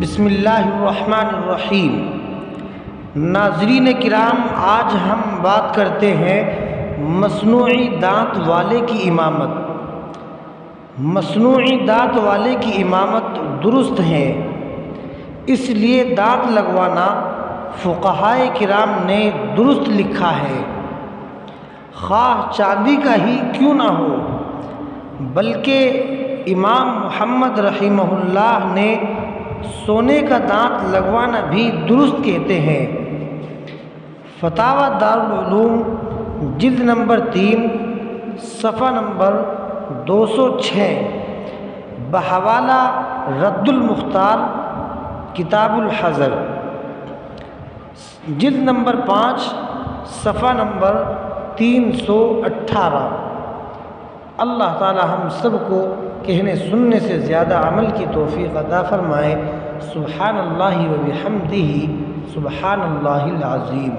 بسم اللہ الرحمن الرحیم۔ ناظرین کرام، آج ہم بات کرتے ہیں مصنوعی دانت والے کی امامت۔ مصنوعی دانت والے کی امامت درست ہے، اس لیے دانت لگوانا فقہائے کرام نے درست لکھا ہے، خواہ چاندی کا ہی کیوں نہ ہو، بلکہ امام محمد رحمہ اللہ نے سونے کا دانت لگوانا بھی درست کہتے ہیں۔ فتاوی دارالعلوم جلد نمبر 3 صفحہ نمبر 206 بحوالہ رد المختار کتاب الحذر، جلد نمبر 5 صفحہ نمبر 318۔ اللہ تعالی ہم سب کو کہنے سننے سے زیادہ عمل کی توفیق عطا فرمائے۔ سبحان اللہ و بحمدہ، سبحان اللہ العظیم۔